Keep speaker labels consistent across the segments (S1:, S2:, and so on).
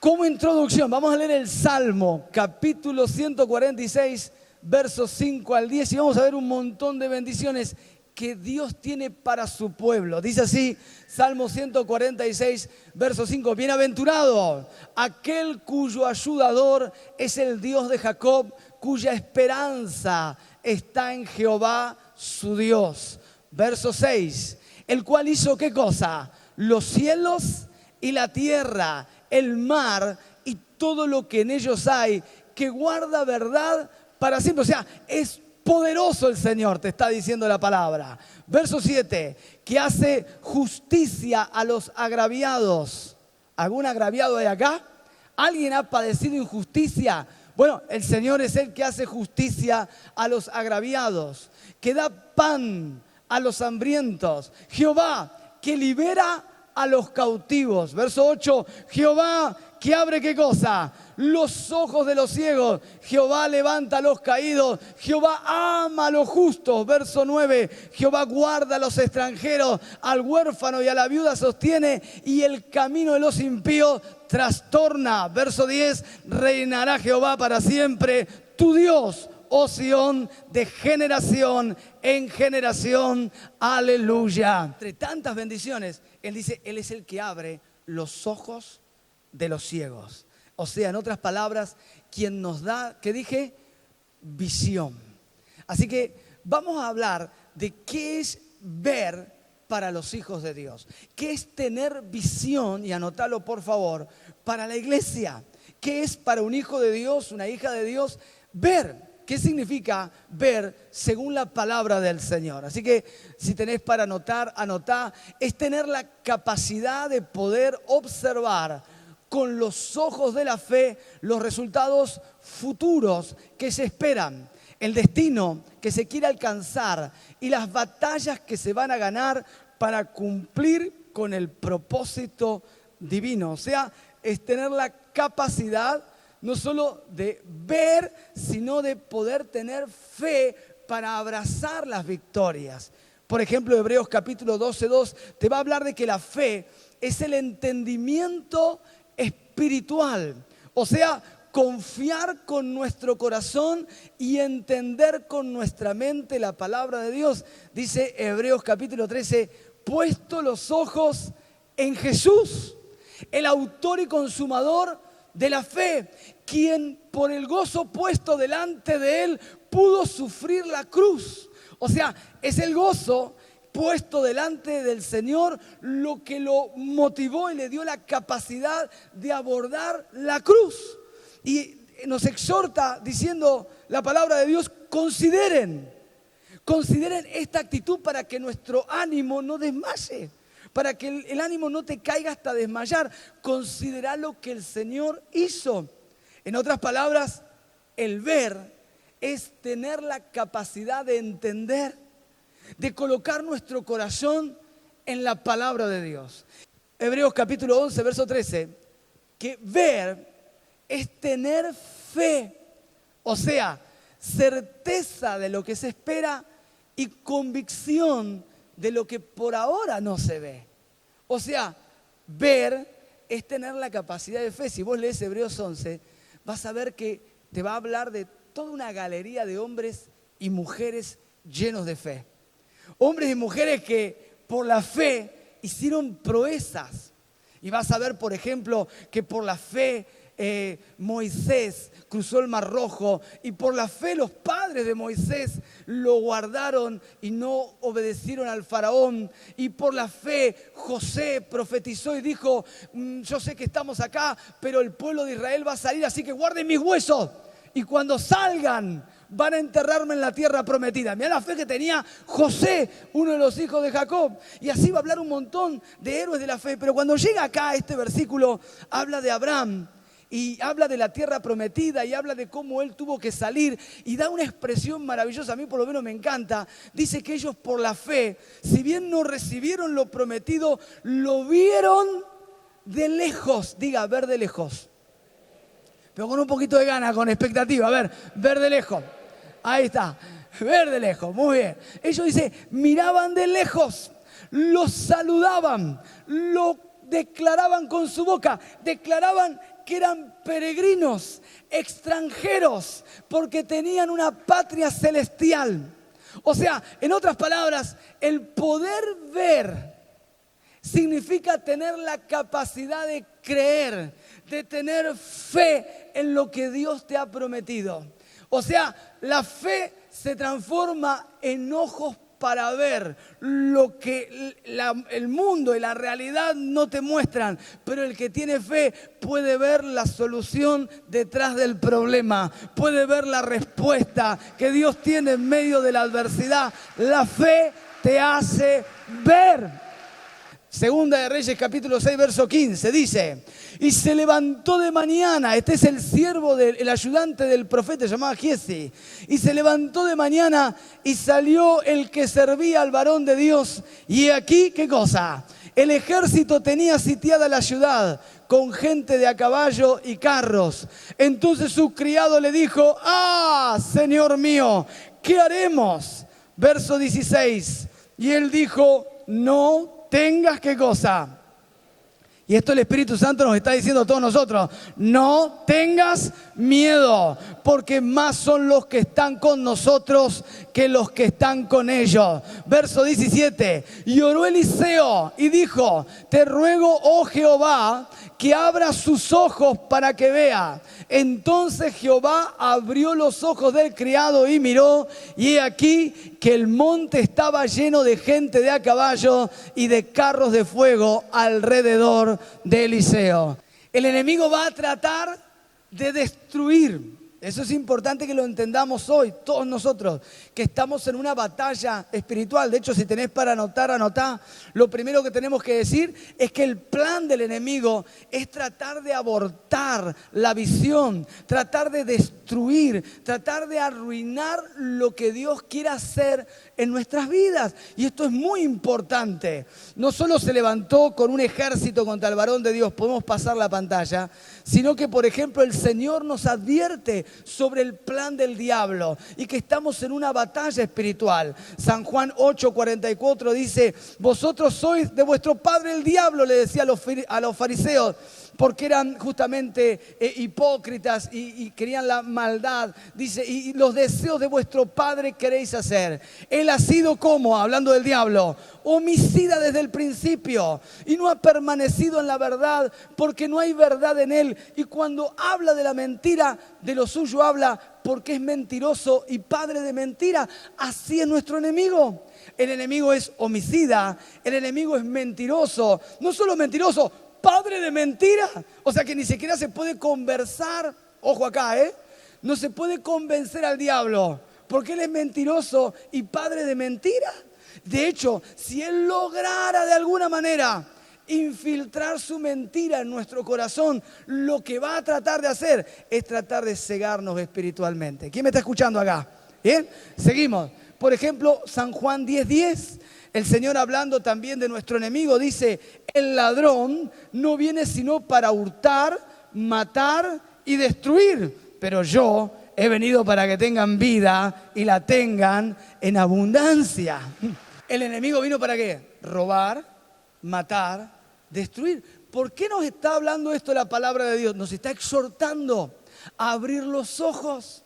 S1: Como introducción, vamos a leer el Salmo, capítulo 146, versos 5 al 10, y vamos a ver un montón de bendiciones que Dios tiene para su pueblo. Dice así, Salmo 146, verso 5, bienaventurado aquel cuyo ayudador es el Dios de Jacob, cuya esperanza está en Jehová su Dios. Verso 6, el cual hizo ¿qué cosa? Los cielos y la tierra, el mar y todo lo que en ellos hay, que guarda verdad para siempre. O sea, es poderoso el Señor, te está diciendo la palabra. Verso 7, que hace justicia a los agraviados. ¿Algún agraviado hay acá? ¿Alguien ha padecido injusticia? Bueno, el Señor es el que hace justicia a los agraviados, que da pan a los hambrientos. Jehová, que libera a los cautivos. Verso 8, Jehová que abre ¿qué cosa? Los ojos de los ciegos. Jehová levanta a los caídos. Jehová ama a los justos. Verso 9, Jehová guarda a los extranjeros, al huérfano y a la viuda sostiene, y el camino de los impíos trastorna. Verso 10, reinará Jehová para siempre, tu Dios, oh Sión, de generación en generación. Aleluya. Entre tantas bendiciones, Él dice, Él es el que abre los ojos de los ciegos. O sea, en otras palabras, quien nos da, ¿qué dije? Visión. Así que vamos a hablar de qué es ver para los hijos de Dios. ¿Qué es tener visión? Y anótalo por favor, para la iglesia. ¿Qué es para un hijo de Dios, una hija de Dios? Ver. ¿Qué significa ver según la palabra del Señor? Así que si tenés para anotar, anotá. Es tener la capacidad de poder observar con los ojos de la fe los resultados futuros que se esperan, el destino que se quiere alcanzar y las batallas que se van a ganar para cumplir con el propósito divino. O sea, es tener la capacidad no solo de ver, sino de poder tener fe para abrazar las victorias. Por ejemplo, Hebreos capítulo 12:2 te va a hablar de que la fe es el entendimiento espiritual. O sea, confiar con nuestro corazón y entender con nuestra mente la palabra de Dios. Dice Hebreos capítulo 13, puesto los ojos en Jesús, el autor y consumador de la fe, quien por el gozo puesto delante de él pudo sufrir la cruz. O sea, es el gozo puesto delante del Señor lo que lo motivó y le dio la capacidad de abordar la cruz. Y nos exhorta diciendo la palabra de Dios, consideren esta actitud para que nuestro ánimo no desmaye. Para que el ánimo no te caiga hasta desmayar. Considera lo que el Señor hizo. En otras palabras, el ver es tener la capacidad de entender, de colocar nuestro corazón en la palabra de Dios. Hebreos capítulo 11, verso 13, que ver es tener fe, o sea, certeza de lo que se espera y convicción de lo que por ahora no se ve. O sea, ver es tener la capacidad de fe. Si vos lees Hebreos 11, vas a ver que te va a hablar de toda una galería de hombres y mujeres llenos de fe. Hombres y mujeres que por la fe hicieron proezas. Y vas a ver, por ejemplo, que por la fe Moisés cruzó el Mar Rojo, y por la fe los padres de Moisés lo guardaron y no obedecieron al faraón, y por la fe José profetizó y dijo, yo sé que estamos acá, pero el pueblo de Israel va a salir, así que guarden mis huesos, y cuando salgan van a enterrarme en la tierra prometida. Mirá la fe que tenía José, uno de los hijos de Jacob. Y así va a hablar un montón de héroes de la fe. Pero cuando llega acá este versículo, habla de Abraham y habla de la tierra prometida y habla de cómo él tuvo que salir y da una expresión maravillosa, a mí por lo menos me encanta. Dice que ellos por la fe, si bien no recibieron lo prometido, lo vieron de lejos. Diga, ver de lejos. Pero con un poquito de ganas, con expectativa. A ver de lejos. Ahí está, ver de lejos, muy bien. Ellos dice, miraban de lejos, lo saludaban, lo declaraban con su boca, declaraban que eran peregrinos, extranjeros, porque tenían una patria celestial. O sea, en otras palabras, el poder ver significa tener la capacidad de creer, de tener fe en lo que Dios te ha prometido. O sea, la fe se transforma en ojos para ver lo que el mundo y la realidad no te muestran, pero el que tiene fe puede ver la solución detrás del problema, puede ver la respuesta que Dios tiene en medio de la adversidad. La fe te hace ver. Segunda de Reyes, capítulo 6, verso 15, dice: y se levantó de mañana, este es el siervo, el ayudante del profeta, llamado Giesi, y se levantó de mañana y salió el que servía al varón de Dios, y aquí, ¿qué cosa? El ejército tenía sitiada la ciudad, con gente de a caballo y carros. Entonces su criado le dijo: ¡ah, Señor mío! ¿Qué haremos? Verso 16, y él dijo: no tengas, ¿qué cosa? Y esto el Espíritu Santo nos está diciendo a todos nosotros: no tengas miedo, porque más son los que están con nosotros que los que están con ellos. Verso 17, y oró Eliseo y dijo: te ruego, oh Jehová, que abra sus ojos para que vea. Entonces Jehová abrió los ojos del criado y miró, y he aquí que el monte estaba lleno de gente de a caballo y de carros de fuego alrededor de Eliseo. El enemigo va a tratar de destruir. Eso es importante que lo entendamos hoy, todos nosotros, que estamos en una batalla espiritual. De hecho, si tenés para anotar, anotá. Lo primero que tenemos que decir es que el plan del enemigo es tratar de abortar la visión, tratar de destruir, tratar de arruinar lo que Dios quiere hacer en nuestras vidas. Y esto es muy importante. No solo se levantó con un ejército contra el varón de Dios, podemos pasar la pantalla, sino que, por ejemplo, el Señor nos advierte sobre el plan del diablo y que estamos en una batalla espiritual. San Juan 8:44 dice: vosotros sois de vuestro padre el diablo, le decía a los fariseos, porque eran justamente hipócritas y querían la maldad. Dice: y los deseos de vuestro padre queréis hacer. Él ha sido, ¿cómo? Hablando del diablo, homicida desde el principio y no ha permanecido en la verdad, porque no hay verdad en él. Y cuando habla de la mentira, de lo suyo habla, porque es mentiroso y padre de mentira. Así es nuestro enemigo. El enemigo es homicida, el enemigo es mentiroso, no solo mentiroso, padre de mentira. O sea que ni siquiera se puede conversar, ojo acá, no se puede convencer al diablo, porque él es mentiroso y padre de mentira. De hecho, si él lograra de alguna manera infiltrar su mentira en nuestro corazón, lo que va a tratar de hacer es tratar de cegarnos espiritualmente. ¿Quién me está escuchando acá? ¿Bien? Seguimos. Por ejemplo, San Juan 10:10. El Señor, hablando también de nuestro enemigo, dice: el ladrón no viene sino para hurtar, matar y destruir, pero yo he venido para que tengan vida y la tengan en abundancia. El enemigo vino ¿para qué? Robar, matar, destruir. ¿Por qué nos está hablando esto la palabra de Dios? Nos está exhortando a abrir los ojos,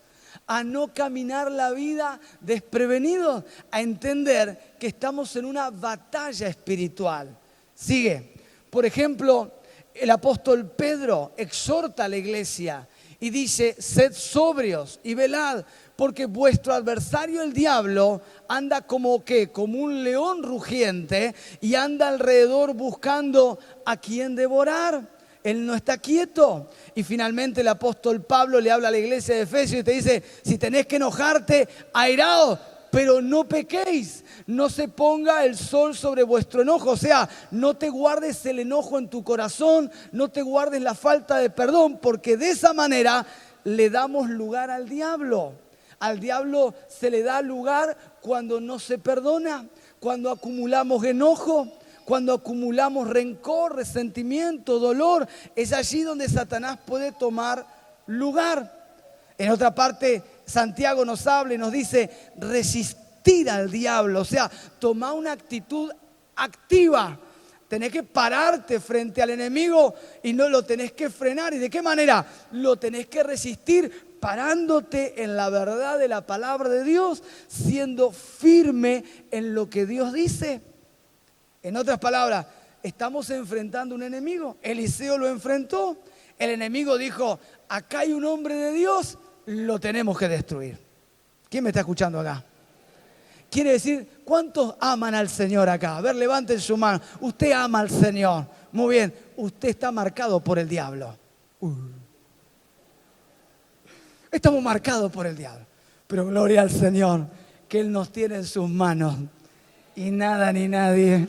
S1: a no caminar la vida desprevenidos, a entender que estamos en una batalla espiritual. Sigue. Por ejemplo, el apóstol Pedro exhorta a la iglesia y dice: sed sobrios y velad, porque vuestro adversario el diablo anda como ¿qué? Como un león rugiente, y anda alrededor buscando a quien devorar. Él no está quieto. Y finalmente el apóstol Pablo le habla a la iglesia de Efesios y te dice: si tenés que enojarte, airaos, pero no pequéis. No se ponga el sol sobre vuestro enojo. O sea, no te guardes el enojo en tu corazón, no te guardes la falta de perdón, porque de esa manera le damos lugar al diablo. Al diablo se le da lugar cuando no se perdona, cuando acumulamos enojo, cuando acumulamos rencor, resentimiento, dolor. Es allí donde Satanás puede tomar lugar. En otra parte, Santiago nos habla y nos dice: resistir al diablo. O sea, toma una actitud activa. tenés que pararte frente al enemigo y no lo tenés que frenar. ¿Y de qué manera? Lo tenés que resistir parándote en la verdad de la palabra de Dios, siendo firme en lo que Dios dice. En otras palabras, estamos enfrentando un enemigo. Eliseo lo enfrentó. El enemigo dijo, acá hay un hombre de Dios, lo tenemos que destruir. ¿Quién me está escuchando acá? Quiere decir, ¿cuántos aman al Señor acá? A ver, levanten su mano. Usted ama al Señor. Muy bien, usted está marcado por el diablo. Estamos marcados por el diablo. Pero gloria al Señor, que Él nos tiene en sus manos. Y nada ni nadie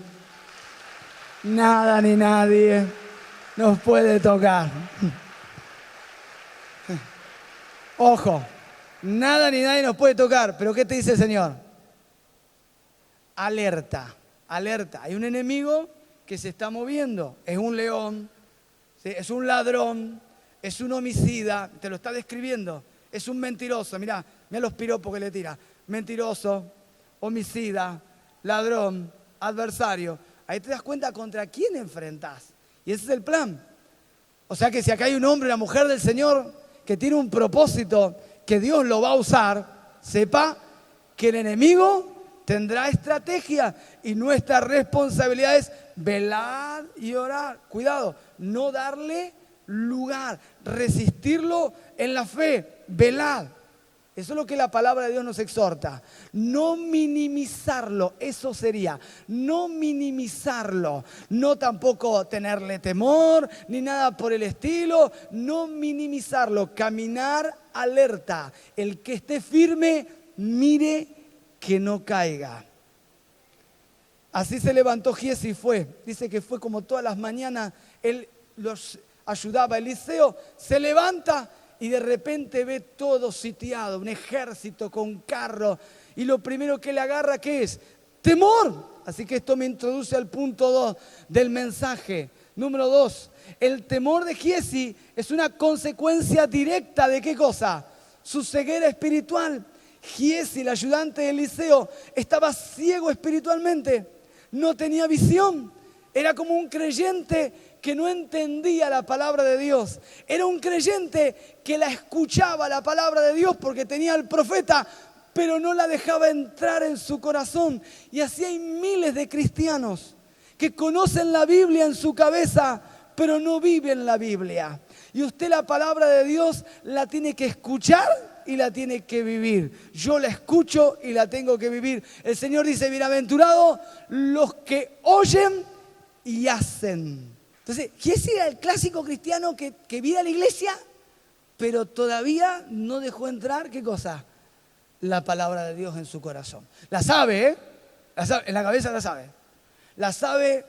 S1: nos puede tocar. Ojo, nada ni nadie nos puede tocar. Pero ¿qué te dice el Señor? Alerta, alerta. Hay un enemigo que se está moviendo. Es un león, ¿sí? Es un ladrón, es un homicida. Te lo está describiendo. Es un mentiroso. Mirá los piropos que le tira. Mentiroso, homicida, ladrón, adversario. Ahí te das cuenta contra quién enfrentás. Y ese es el plan. O sea que si acá hay un hombre, una mujer del Señor que tiene un propósito, que Dios lo va a usar, sepa que el enemigo tendrá estrategia y nuestra responsabilidad es velar y orar. Cuidado, no darle lugar, resistirlo en la fe, velar. Eso es lo que la palabra de Dios nos exhorta. No minimizarlo, eso sería. No minimizarlo. No tampoco tenerle temor, ni nada por el estilo. No minimizarlo. Caminar alerta. El que esté firme, mire que no caiga. Así se levantó Giezi y fue. Dice que fue como todas las mañanas. Él los ayudaba. Eliseo se levanta y de repente ve todo sitiado, un ejército con carros. Y lo primero que le agarra, ¿qué es? Temor. Así que esto me introduce al punto 2 del mensaje. Número 2, el temor de Giezi es una consecuencia directa de ¿qué cosa? Su ceguera espiritual. Giezi, el ayudante de Eliseo, estaba ciego espiritualmente. No tenía visión. Era como un creyente que no entendía la palabra de Dios. Era un creyente que la escuchaba la palabra de Dios porque tenía al profeta, pero no la dejaba entrar en su corazón. Y así hay miles de cristianos que conocen la Biblia en su cabeza, pero no viven la Biblia. Y usted la palabra de Dios la tiene que escuchar y la tiene que vivir. Yo la escucho y la tengo que vivir. El Señor dice, bienaventurados los que oyen y hacen. Entonces, Giezi era el clásico cristiano que viene a la iglesia, pero todavía no dejó entrar, ¿qué cosa? La palabra de Dios en su corazón. La sabe, ¿eh? La sabe, en la cabeza la sabe. La sabe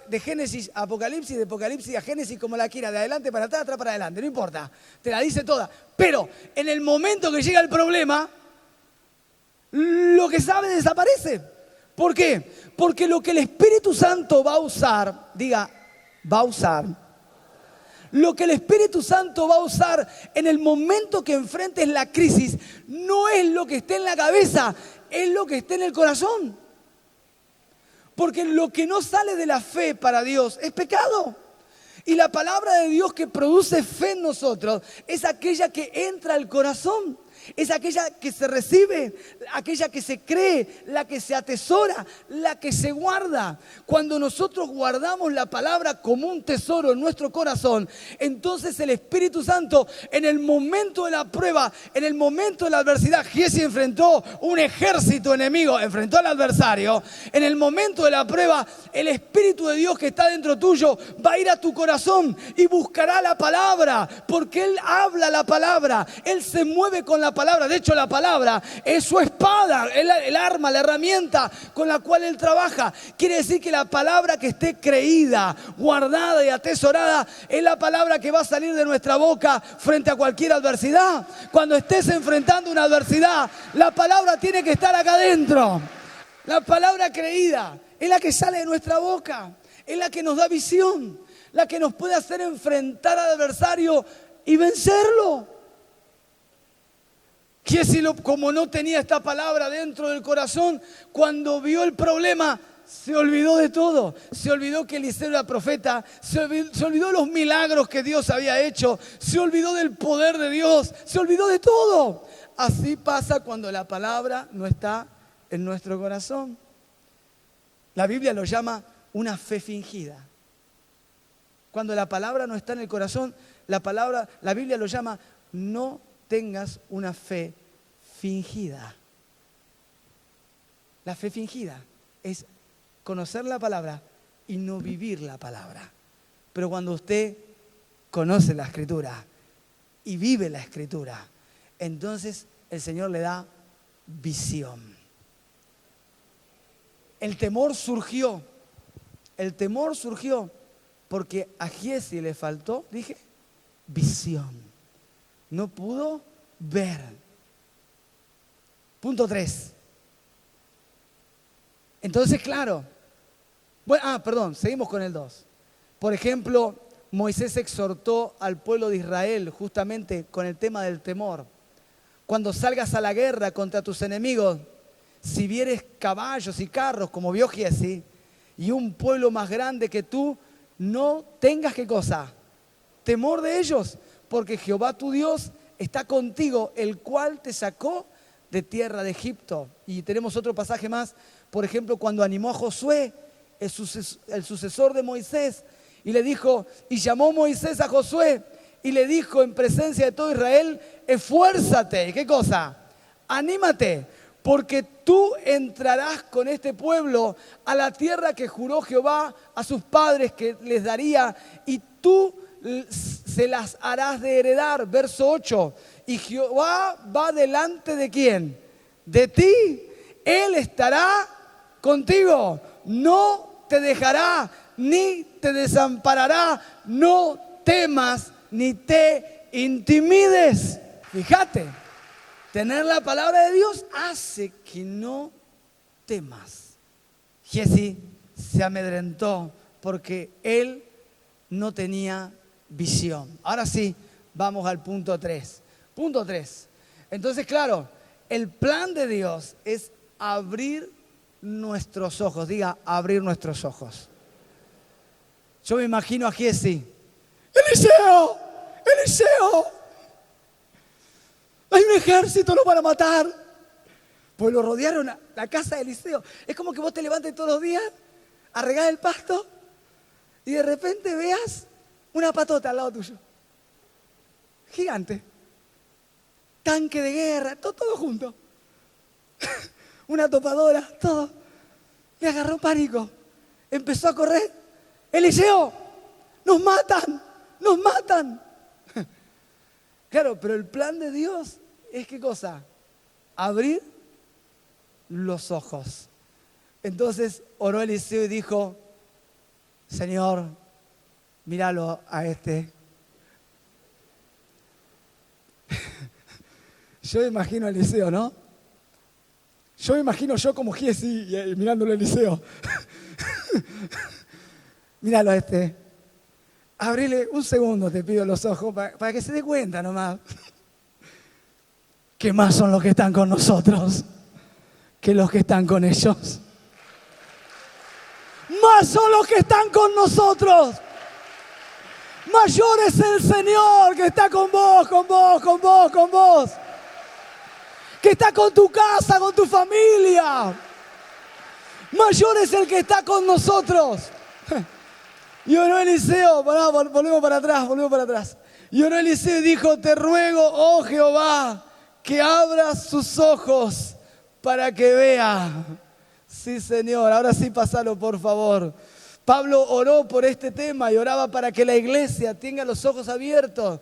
S1: de Génesis a Apocalipsis, de Apocalipsis a Génesis, como la quiera, de adelante para atrás, atrás para adelante, no importa. Te la dice toda. Pero en el momento que llega el problema, lo que sabe desaparece. ¿Por qué? Porque lo que el Espíritu Santo va a usar, diga, va a usar. Lo que el Espíritu Santo va a usar en el momento que enfrentes la crisis no es lo que esté en la cabeza, es lo que esté en el corazón. Porque lo que no sale de la fe para Dios es pecado. Y la palabra de Dios que produce fe en nosotros es aquella que entra al corazón. Es aquella que se recibe, aquella que se cree, la que se atesora, la que se guarda. Cuando nosotros guardamos la palabra como un tesoro en nuestro corazón, entonces el Espíritu Santo en el momento de la prueba, en el momento de la adversidad, Giezi enfrentó un ejército enemigo, enfrentó al adversario. En el momento de la prueba, el Espíritu de Dios que está dentro tuyo va a ir a tu corazón y buscará la palabra, porque Él habla la palabra, Él se mueve con la palabra. De hecho, la palabra es su espada, el arma, la herramienta con la cual Él trabaja. Quiere decir que la palabra que esté creída, guardada y atesorada es la palabra que va a salir de nuestra boca frente a cualquier adversidad. Cuando estés enfrentando una adversidad, la palabra tiene que estar acá adentro. La palabra creída es la que sale de nuestra boca, es la que nos da visión, la que nos puede hacer enfrentar al adversario y vencerlo. Giezi, como no tenía esta palabra dentro del corazón, cuando vio el problema, se olvidó de todo. Se olvidó que Eliseo era profeta. Se olvidó de los milagros que Dios había hecho. Se olvidó del poder de Dios. Se olvidó de todo. Así pasa cuando la palabra no está en nuestro corazón. La Biblia lo llama una fe fingida. Cuando la palabra no está en el corazón, la Biblia lo llama no tengas una fe fingida. La fe fingida es conocer la palabra y no vivir la palabra. Pero cuando usted conoce la Escritura y vive la Escritura, entonces el Señor le da visión. El temor surgió porque a Giezi le faltó, visión. No pudo ver. Punto 3. Entonces, claro. Seguimos con el 2. Por ejemplo, Moisés exhortó al pueblo de Israel justamente con el tema del temor. Cuando salgas a la guerra contra tus enemigos, si vieres caballos y carros, como vio Giezi, y un pueblo más grande que tú, no tengas, ¿qué cosa? Temor de ellos, porque Jehová tu Dios está contigo, el cual te sacó de tierra de Egipto. Y tenemos otro pasaje más, por ejemplo, cuando animó a Josué, el sucesor de Moisés, y le dijo, y llamó Moisés a Josué, y le dijo en presencia de todo Israel, esfuérzate, ¿qué cosa? Anímate, porque tú entrarás con este pueblo a la tierra que juró Jehová a sus padres que les daría, y tú se las harás de heredar. Verso 8. Y Jehová va delante de ¿quién? De ti. Él estará contigo. No te dejará ni te desamparará. No temas ni te intimides. Fíjate, tener la palabra de Dios hace que no temas. Giezi se amedrentó porque él no tenía visión. Ahora sí, vamos al punto 3. Punto 3. Entonces, claro, el plan de Dios es abrir nuestros ojos. Diga, abrir nuestros ojos. Yo me imagino a Giezi. ¡Eliseo! ¡Eliseo! Hay un ejército, lo van a matar. Pues lo rodearon a la casa de Eliseo. Es como que vos te levantes todos los días a regar el pasto y de repente veas una patota al lado tuyo. Gigante. Tanque de guerra, todo junto. Una topadora, todo. Le agarró pánico. Empezó a correr. Eliseo, nos matan, nos matan. Claro, pero el plan de Dios es ¿qué cosa? Abrir los ojos. Entonces oró Eliseo y dijo, Señor, míralo a este. Yo me imagino a Eliseo, ¿no? Yo me imagino yo como Giezi mirándolo a Eliseo. Míralo a este. Abrile un segundo, te pido los ojos, para que se dé cuenta nomás. Que más son los que están con nosotros que los que están con ellos. Más son los que están con nosotros. Mayor es el Señor que está con vos, con vos, con vos, con vos. Que está con tu casa, con tu familia. Mayor es el que está con nosotros. Y oró Eliseo, volvemos para atrás. Y oró Eliseo y dijo, te ruego, oh Jehová, que abras sus ojos para que vea. Sí, Señor, ahora sí pasalo, por favor. Pablo oró por este tema y oraba para que la iglesia tenga los ojos abiertos.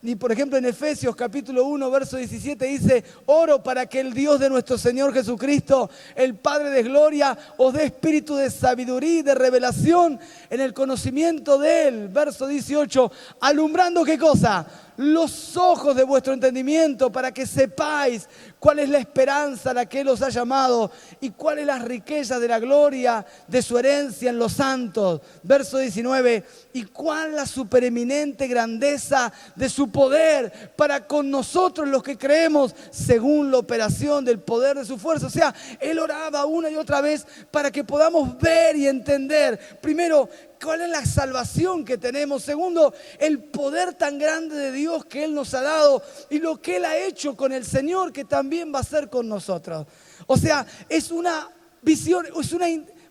S1: Y por ejemplo en Efesios capítulo 1, verso 17 dice, oro para que el Dios de nuestro Señor Jesucristo, el Padre de gloria, os dé espíritu de sabiduría y de revelación en el conocimiento de Él. Verso 18, alumbrando ¿qué cosa? los ojos de vuestro entendimiento para que sepáis cuál es la esperanza a la que Él os ha llamado y cuál es la riqueza de la gloria de su herencia en los santos. Verso 19, y cuál la supereminente grandeza de su poder para con nosotros los que creemos según la operación del poder de su fuerza. O sea, Él oraba una y otra vez para que podamos ver y entender, primero, cuál es la salvación que tenemos. Segundo, el poder tan grande de Dios que Él nos ha dado y lo que Él ha hecho con el Señor que también va a hacer con nosotros. O sea, es una visión, es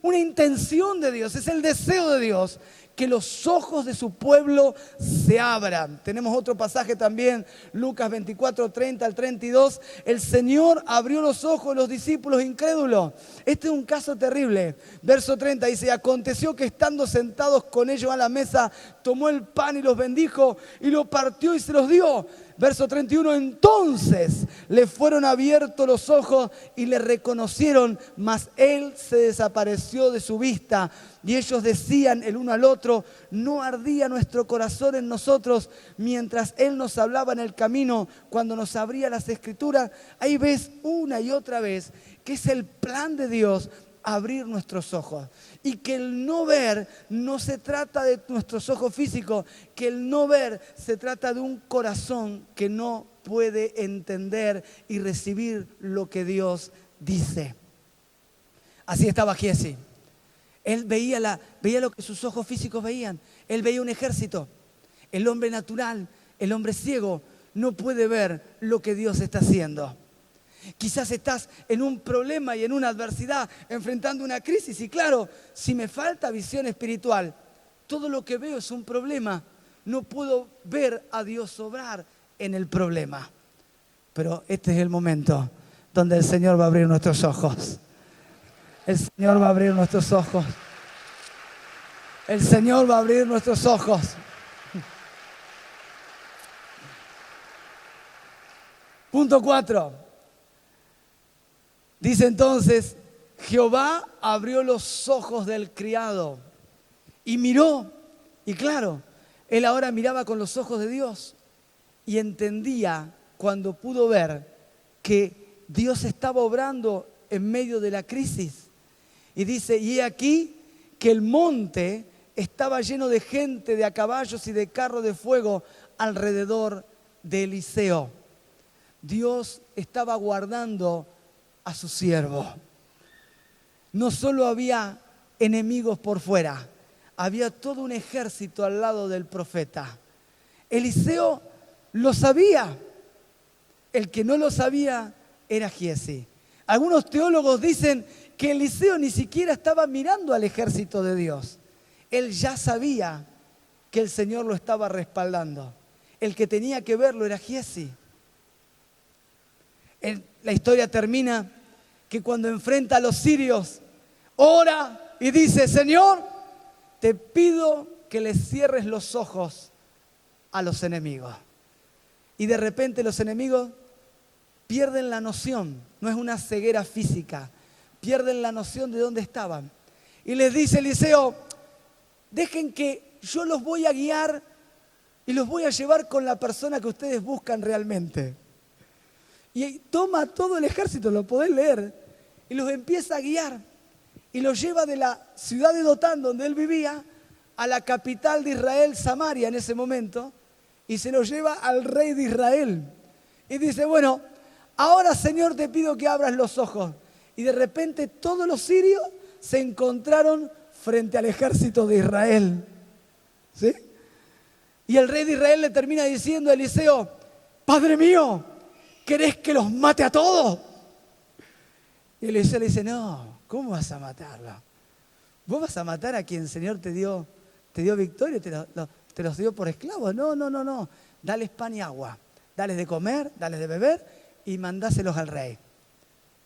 S1: una intención de Dios, es el deseo de Dios que los ojos de su pueblo se abran. Tenemos otro pasaje también, Lucas 24, 30 al 32. El Señor abrió los ojos de los discípulos incrédulos. Este es un caso terrible. Verso 30 dice, aconteció que estando sentados con ellos a la mesa, tomó el pan y los bendijo y lo partió y se los dio. Verso 31, entonces le fueron abiertos los ojos y le reconocieron, mas él se desapareció de su vista. Y ellos decían el uno al otro, ¿no ardía nuestro corazón en nosotros mientras él nos hablaba en el camino cuando nos abría las escrituras? Ahí ves una y otra vez que es el plan de Dios abrir nuestros ojos. Y que el no ver no se trata de nuestros ojos físicos, que el no ver se trata de un corazón que no puede entender y recibir lo que Dios dice. Así estaba Giesi. Él veía lo que sus ojos físicos veían. Él veía un ejército. El hombre natural, el hombre ciego, no puede ver lo que Dios está haciendo. Quizás estás en un problema y en una adversidad, enfrentando una crisis. Y claro, si me falta visión espiritual, todo lo que veo es un problema. No puedo ver a Dios obrar en el problema. Pero este es el momento donde el Señor va a abrir nuestros ojos. El Señor va a abrir nuestros ojos. El Señor va a abrir nuestros ojos. Punto 4. Dice entonces, Jehová abrió los ojos del criado y miró. Y claro, él ahora miraba con los ojos de Dios y entendía cuando pudo ver que Dios estaba obrando en medio de la crisis. Y dice, y he aquí que el monte estaba lleno de gente, de a caballos y de carros de fuego alrededor de Eliseo. Dios estaba guardando a su siervo. No solo había enemigos por fuera, había todo un ejército al lado del profeta. Eliseo lo sabía. El que no lo sabía era Giesi. Algunos teólogos dicen que Eliseo ni siquiera estaba mirando al ejército de Dios. Él ya sabía que el Señor lo estaba respaldando. El que tenía que verlo era Giesi. La historia termina que cuando enfrenta a los sirios, ora y dice, Señor, te pido que les cierres los ojos a los enemigos. Y de repente los enemigos pierden la noción, no es una ceguera física, pierden la noción de dónde estaban. Y les dice Eliseo, dejen que yo los voy a guiar y los voy a llevar con la persona que ustedes buscan realmente. Y toma todo el ejército, lo podés leer, y los empieza a guiar. Y los lleva de la ciudad de Dotán, donde él vivía, a la capital de Israel, Samaria, en ese momento, y se los lleva al rey de Israel. Y dice, bueno, ahora Señor te pido que abras los ojos. Y de repente todos los sirios se encontraron frente al ejército de Israel. ¿Sí? Y el rey de Israel le termina diciendo a Eliseo, Padre mío, ¿querés que los mate a todos? Y Eliseo le dice, no, ¿cómo vas a matarlo? ¿Vos vas a matar a quien el Señor te dio victoria, te los dio por esclavos? No. Dales pan y agua, dales de comer, dales de beber y mandáselos al rey.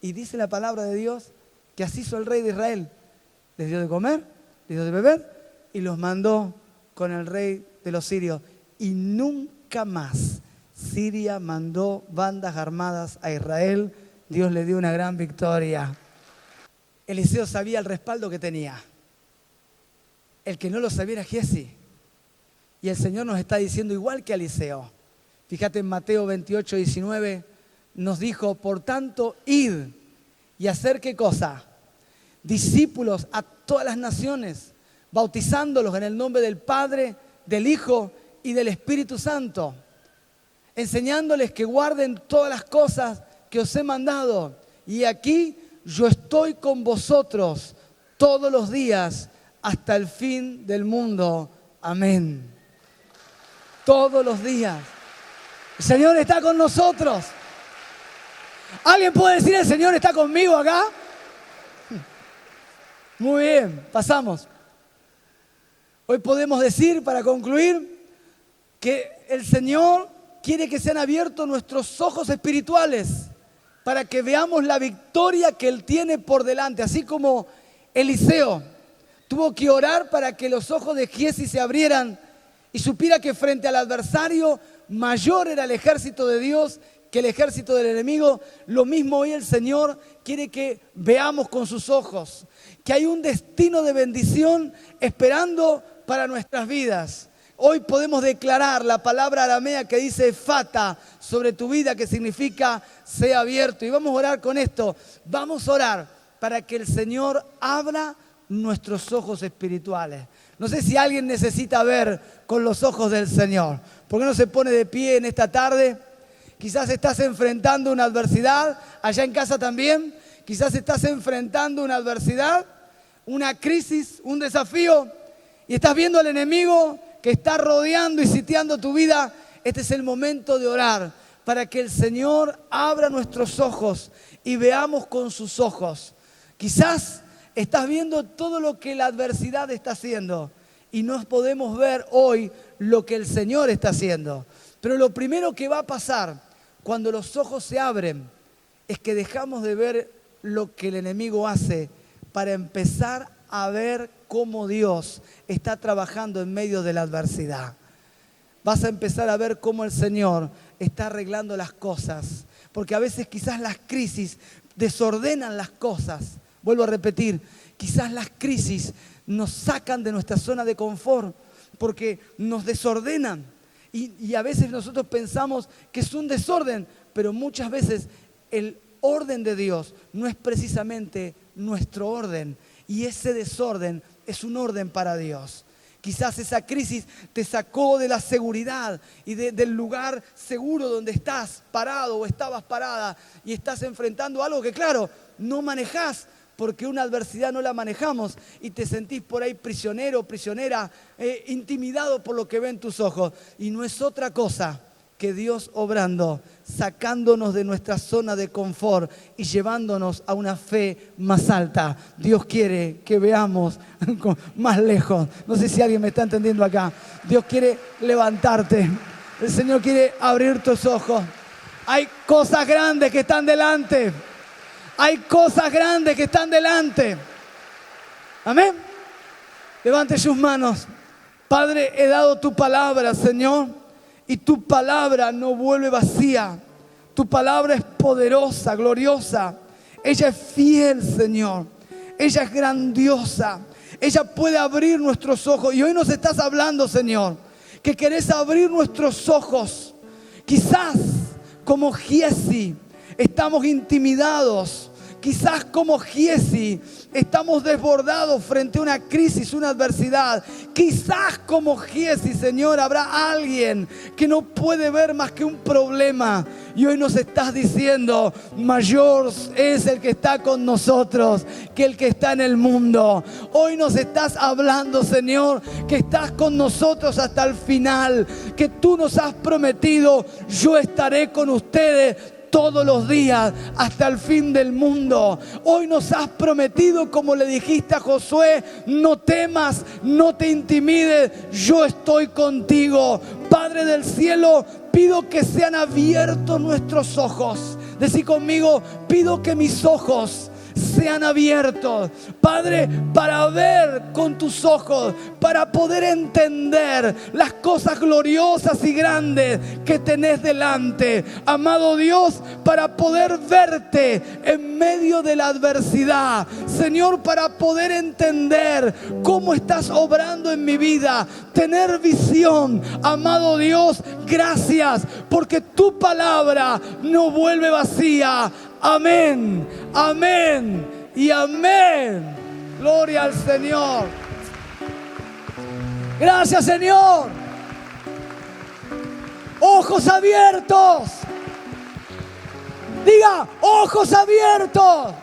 S1: Y dice la palabra de Dios que así hizo el rey de Israel. Les dio de comer, les dio de beber y los mandó con el rey de los sirios. Y nunca más Siria mandó bandas armadas a Israel. Dios le dio una gran victoria. Eliseo sabía el respaldo que tenía. El que no lo sabía era Giesi. Y el Señor nos está diciendo igual que a Eliseo. Fíjate en Mateo 28, 19, nos dijo, por tanto, id y hacer ¿qué cosa? Discípulos a todas las naciones, bautizándolos en el nombre del Padre, del Hijo y del Espíritu Santo, enseñándoles que guarden todas las cosas que os he mandado. Y aquí yo estoy con vosotros todos los días hasta el fin del mundo. Amén. Todos los días. El Señor está con nosotros. ¿Alguien puede decir el Señor está conmigo acá? Muy bien, pasamos. Hoy podemos decir, para concluir, que el Señor quiere que sean abiertos nuestros ojos espirituales para que veamos la victoria que Él tiene por delante. Así como Eliseo tuvo que orar para que los ojos de Giezi se abrieran y supiera que frente al adversario mayor era el ejército de Dios que el ejército del enemigo. Lo mismo hoy el Señor quiere que veamos con sus ojos, que hay un destino de bendición esperando para nuestras vidas. Hoy podemos declarar la palabra aramea que dice fata sobre tu vida, que significa sea abierto. Y vamos a orar con esto. Vamos a orar para que el Señor abra nuestros ojos espirituales. No sé si alguien necesita ver con los ojos del Señor. ¿Por qué no se pone de pie en esta tarde? Quizás estás enfrentando una adversidad, allá en casa también. Quizás estás enfrentando una adversidad, una crisis, un desafío. Y estás viendo al enemigo que está rodeando y sitiando tu vida. Este es el momento de orar para que el Señor abra nuestros ojos y veamos con sus ojos. Quizás estás viendo todo lo que la adversidad está haciendo y no podemos ver hoy lo que el Señor está haciendo. Pero lo primero que va a pasar cuando los ojos se abren es que dejamos de ver lo que el enemigo hace para empezar a ver cómo Dios está trabajando en medio de la adversidad. Vas a empezar a ver cómo el Señor está arreglando las cosas, porque a veces quizás las crisis desordenan las cosas. Vuelvo a repetir, quizás las crisis nos sacan de nuestra zona de confort porque nos desordenan y a veces nosotros pensamos que es un desorden, pero muchas veces el orden de Dios no es precisamente nuestro orden y ese desorden es un orden para Dios. Quizás esa crisis te sacó de la seguridad y del lugar seguro donde estás parado o estabas parada y estás enfrentando algo que claro, no manejás porque una adversidad no la manejamos y te sentís por ahí prisionero, prisionera, intimidado por lo que ven tus ojos. Y no es otra cosa que Dios obrando, sacándonos de nuestra zona de confort y llevándonos a una fe más alta. Dios quiere que veamos más lejos. No sé si alguien me está entendiendo acá. Dios quiere levantarte. El Señor quiere abrir tus ojos. Hay cosas grandes que están delante. Hay cosas grandes que están delante. Amén. Levante sus manos. Padre, he dado tu palabra, Señor. Y tu palabra no vuelve vacía. Tu palabra es poderosa, gloriosa. Ella es fiel, Señor. Ella es grandiosa. Ella puede abrir nuestros ojos. Y hoy nos estás hablando, Señor, que querés abrir nuestros ojos. Quizás como Giezi estamos intimidados. Quizás como Giezi estamos desbordados frente a una crisis, una adversidad. Quizás como Giezi, Señor, habrá alguien que no puede ver más que un problema. Y hoy nos estás diciendo, mayor es el que está con nosotros que el que está en el mundo. Hoy nos estás hablando, Señor, que estás con nosotros hasta el final. Que tú nos has prometido, yo estaré con ustedes todos los días hasta el fin del mundo. Hoy nos has prometido, como le dijiste a Josué, no temas, no te intimides, yo estoy contigo. Padre del cielo, pido que sean abiertos nuestros ojos. Decí conmigo, pido que mis ojos sean abiertos, Padre, para ver con tus ojos, para poder entender las cosas gloriosas y grandes que tenés delante. Amado Dios, para poder verte en medio de la adversidad. Señor, para poder entender cómo estás obrando en mi vida, tener visión. Amado Dios, gracias, porque tu palabra no vuelve vacía. Amén, amén y amén. Gloria al Señor. Gracias, Señor. Ojos abiertos. Diga, ojos abiertos.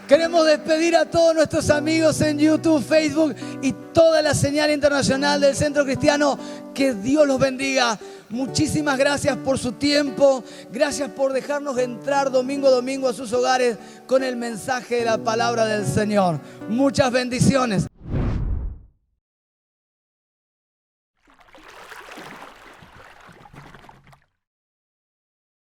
S1: Queremos despedir a todos nuestros amigos en YouTube, Facebook y toda la señal internacional del Centro Cristiano. Que Dios los bendiga. Muchísimas gracias por su tiempo. Gracias por dejarnos entrar domingo a domingo a sus hogares con el mensaje de la palabra del Señor. Muchas bendiciones.